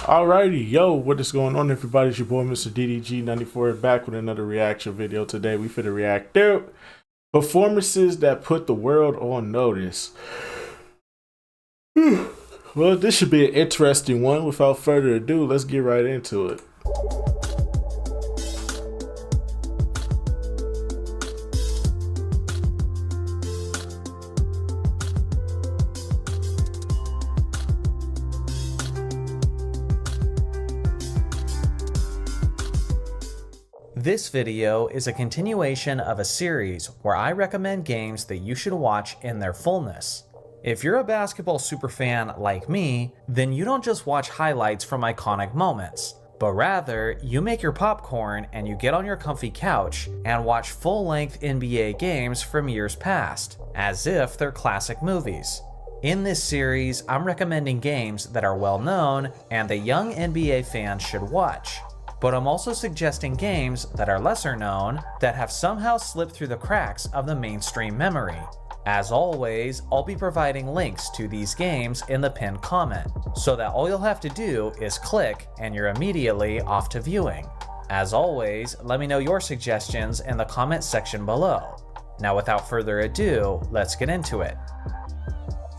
Alrighty, yo, what is going on, everybody? It's your boy, Mr. DDG94, back with another reaction video. Today, we finna react to performances that put the world on notice. Well, this should be an interesting one. Without further ado, let's get right into it. This video is a continuation of a series where I recommend games that you should watch in their fullness. If you're a basketball superfan like me, then you don't just watch highlights from iconic moments, but rather you make your popcorn and you get on your comfy couch and watch full-length NBA games from years past, as if they're classic movies. In this series, I'm recommending games that are well known and that young NBA fans should watch. But I'm also suggesting games that are lesser known that have somehow slipped through the cracks of the mainstream memory. As always, I'll be providing links to these games in the pinned comment, so that all you'll have to do is click and you're immediately off to viewing. As always, let me know your suggestions in the comment section below. Now without further ado, let's get into it.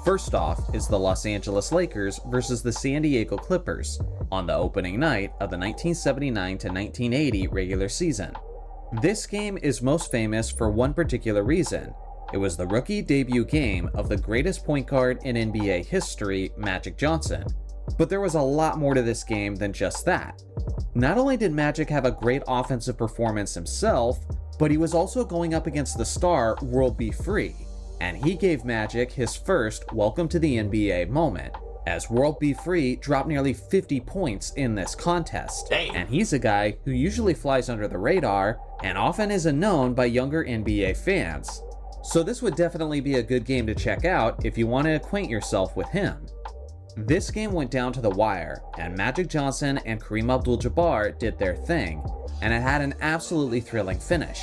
First off is the Los Angeles Lakers versus the San Diego Clippers on the opening night of the 1979 to 1980 regular season. This game is most famous for one particular reason. It was the rookie debut game of the greatest point guard in NBA history, Magic Johnson. But there was a lot more to this game than just that. Not only did Magic have a great offensive performance himself, but he was also going up against the star World B. Free. And he gave Magic his first welcome to the NBA moment, as World B. Free dropped nearly 50 points in this contest. Damn. And he's a guy who usually flies under the radar and often isn't known by younger NBA fans. So this would definitely be a good game to check out if you want to acquaint yourself with him. This game went down to the wire, and Magic Johnson and Kareem Abdul-Jabbar did their thing, and it had an absolutely thrilling finish.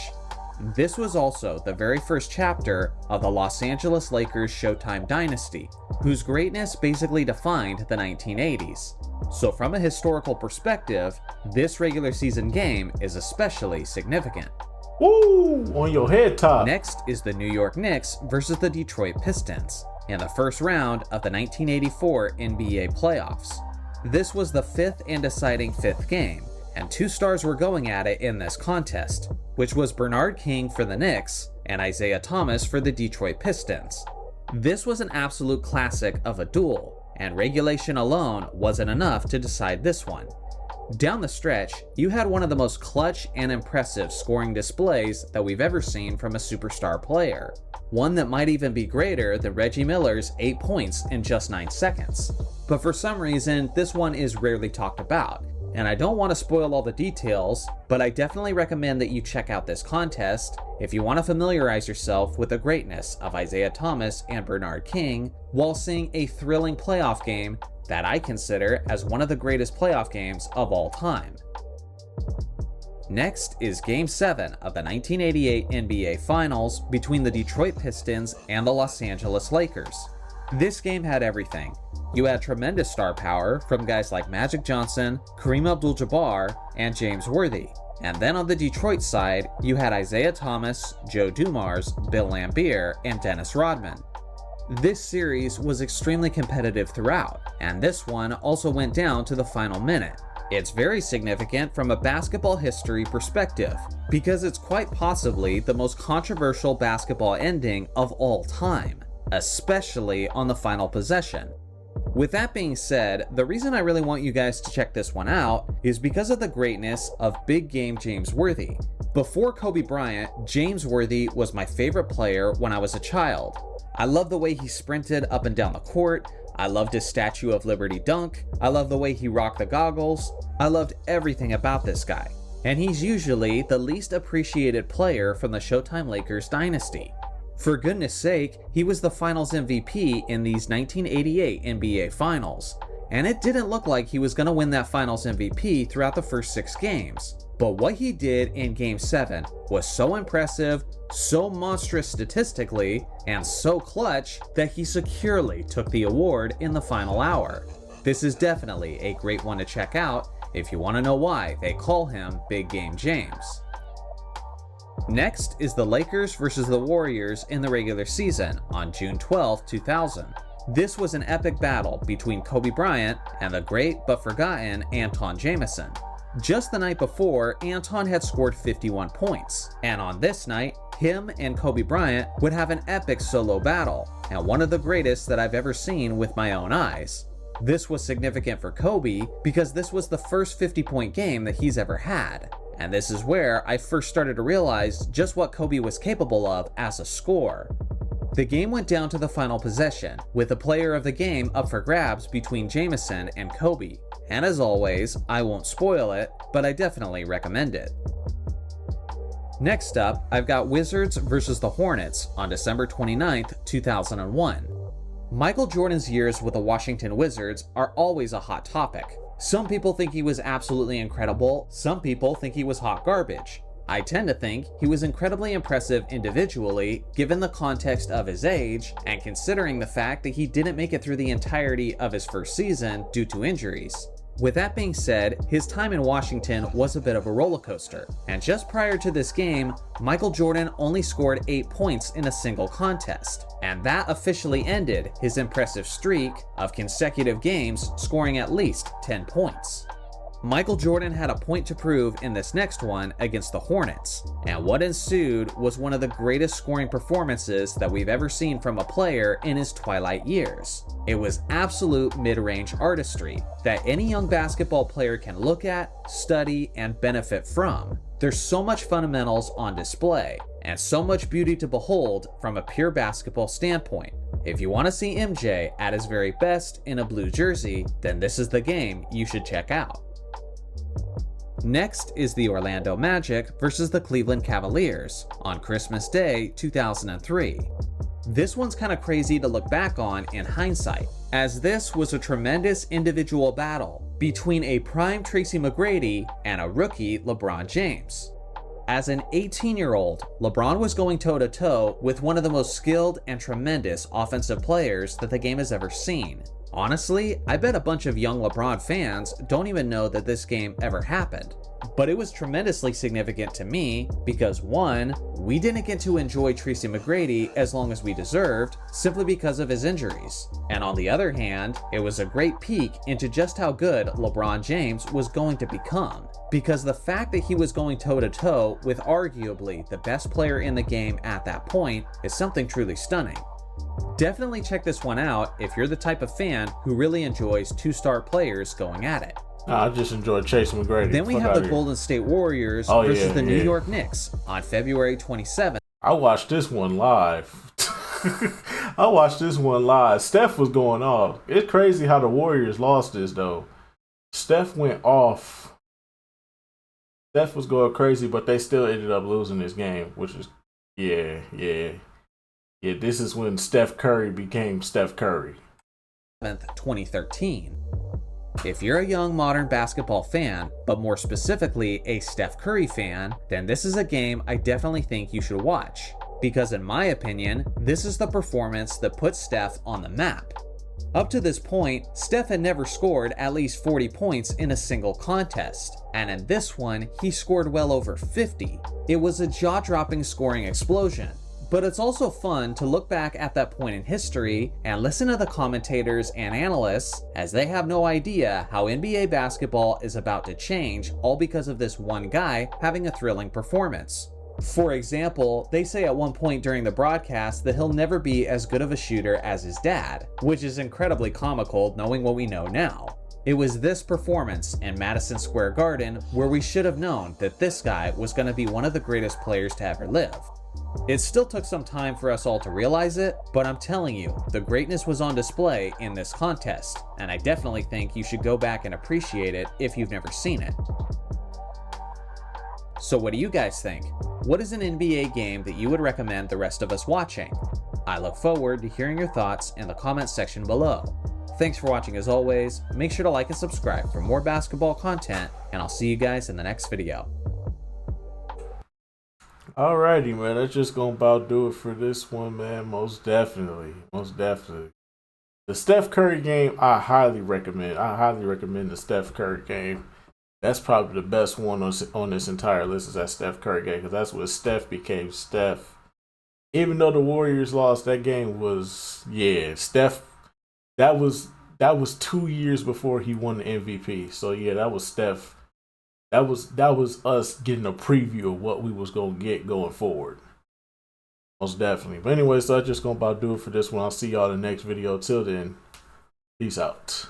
This was also the very first chapter of the Los Angeles Lakers Showtime dynasty, whose greatness basically defined the 1980s. So from a historical perspective, this regular season game is especially significant. Woo! On your head top. Next is the New York Knicks versus the Detroit Pistons in the first round of the 1984 NBA playoffs. This was the fifth and deciding fifth game, and two stars were going at it in this contest, which was Bernard King for the Knicks and Isiah Thomas for the Detroit Pistons. This was an absolute classic of a duel, and regulation alone wasn't enough to decide this one. Down the stretch, you had one of the most clutch and impressive scoring displays that we've ever seen from a superstar player. One that might even be greater than Reggie Miller's 8 points in just 9 seconds. But for some reason, this one is rarely talked about. And I don't want to spoil all the details, but I definitely recommend that you check out this contest if you want to familiarize yourself with the greatness of Isiah Thomas and Bernard King while seeing a thrilling playoff game that I consider as one of the greatest playoff games of all time. Next is Game 7 of the 1988 NBA Finals between the Detroit Pistons and the Los Angeles Lakers. This game had everything. You had tremendous star power from guys like Magic Johnson, Kareem Abdul-Jabbar, and James Worthy. And then on the Detroit side, you had Isiah Thomas, Joe Dumars, Bill Laimbeer, and Dennis Rodman. This series was extremely competitive throughout, and this one also went down to the final minute. It's very significant from a basketball history perspective, because it's quite possibly the most controversial basketball ending of all time, especially on the final possession. With that being said, the reason I really want you guys to check this one out is because of the greatness of big game James Worthy. Before Kobe Bryant, James Worthy was my favorite player when I was a child. I loved the way he sprinted up and down the court. I loved his Statue of Liberty dunk. I loved the way he rocked the goggles. I loved everything about this guy. And he's usually the least appreciated player from the Showtime Lakers dynasty. For goodness sake, he was the Finals MVP in these 1988 NBA Finals, and it didn't look like he was going to win that Finals MVP throughout the first 6 games. But what he did in Game 7 was so impressive, so monstrous statistically, and so clutch that he securely took the award in the final hour. This is definitely a great one to check out if you want to know why they call him Big Game James. Next is the Lakers versus the Warriors in the regular season on June 12, 2000. This was an epic battle between Kobe Bryant and the great but forgotten Antawn Jamison. Just the night before, Antawn had scored 51 points, and on this night, him and Kobe Bryant would have an epic solo battle, and one of the greatest that I've ever seen with my own eyes. This was significant for Kobe because this was the first 50-point game that he's ever had, and this is where I first started to realize just what Kobe was capable of as a scorer. The game went down to the final possession, with the player of the game up for grabs between Jamison and Kobe. And as always, I won't spoil it, but I definitely recommend it. Next up, I've got Wizards versus the Hornets on December 29th, 2001. Michael Jordan's years with the Washington Wizards are always a hot topic. Some people think he was absolutely incredible, some people think he was hot garbage. I tend to think he was incredibly impressive individually, given the context of his age, and considering the fact that he didn't make it through the entirety of his first season due to injuries. With that being said, his time in Washington was a bit of a roller coaster, and just prior to this game, Michael Jordan only scored 8 points in a single contest, and that officially ended his impressive streak of consecutive games scoring at least 10 points. Michael Jordan had a point to prove in this next one against the Hornets, and what ensued was one of the greatest scoring performances that we've ever seen from a player in his twilight years. It was absolute mid-range artistry that any young basketball player can look at, study, and benefit from. There's so much fundamentals on display, and so much beauty to behold from a pure basketball standpoint. If you want to see MJ at his very best in a blue jersey, then this is the game you should check out. Next is the Orlando Magic versus the Cleveland Cavaliers on Christmas Day 2003. This one's kind of crazy to look back on in hindsight, as this was a tremendous individual battle between a prime Tracy McGrady and a rookie LeBron James. As an 18-year-old, LeBron was going toe-to-toe with one of the most skilled and tremendous offensive players that the game has ever seen. Honestly, I bet a bunch of young LeBron fans don't even know that this game ever happened. But it was tremendously significant to me because 1, we didn't get to enjoy Tracy McGrady as long as we deserved simply because of his injuries. And on the other hand, it was a great peek into just how good LeBron James was going to become. Because the fact that he was going toe-to-toe with arguably the best player in the game at that point is something truly stunning. Definitely check this one out if you're the type of fan who really enjoys two-star players going at it. I just enjoyed Chase McGrady. Then we have the Golden State Warriors versus the New York Knicks on February 27th. I watched this one live. Steph was going off. It's crazy how the Warriors lost this, though. Steph went off. Steph was going crazy, but they still ended up losing this game, which is, yeah, this is when Steph Curry became Steph Curry. 2013. If you're a young modern basketball fan, but more specifically a Steph Curry fan, then this is a game I definitely think you should watch. Because in my opinion, this is the performance that puts Steph on the map. Up to this point, Steph had never scored at least 40 points in a single contest, and in this one, he scored well over 50. It was a jaw-dropping scoring explosion. But it's also fun to look back at that point in history and listen to the commentators and analysts as they have no idea how NBA basketball is about to change, all because of this one guy having a thrilling performance. For example, they say at one point during the broadcast that he'll never be as good of a shooter as his dad, which is incredibly comical knowing what we know now. It was this performance in Madison Square Garden where we should have known that this guy was going to be one of the greatest players to ever live. It still took some time for us all to realize it, but I'm telling you, the greatness was on display in this contest, and I definitely think you should go back and appreciate it if you've never seen it. So what do you guys think? What is an NBA game that you would recommend the rest of us watching? I look forward to hearing your thoughts in the comments section below. Thanks for watching as always, make sure to like and subscribe for more basketball content, and I'll see you guys in the next video. Alrighty, man. That's just gonna about do it for this one, man. Most definitely. The Steph Curry game, I highly recommend. I highly recommend the Steph Curry game. That's probably the best one on this entire list is that Steph Curry game because that's what Steph became Steph. Even though the Warriors lost, that game was Steph. That was 2 years before he won the MVP. So yeah, that was Steph. That was us getting a preview of what we was gonna get going forward. Most definitely. But anyway, so that's just gonna about do it for this one. I'll see y'all in the next video. Till then, peace out.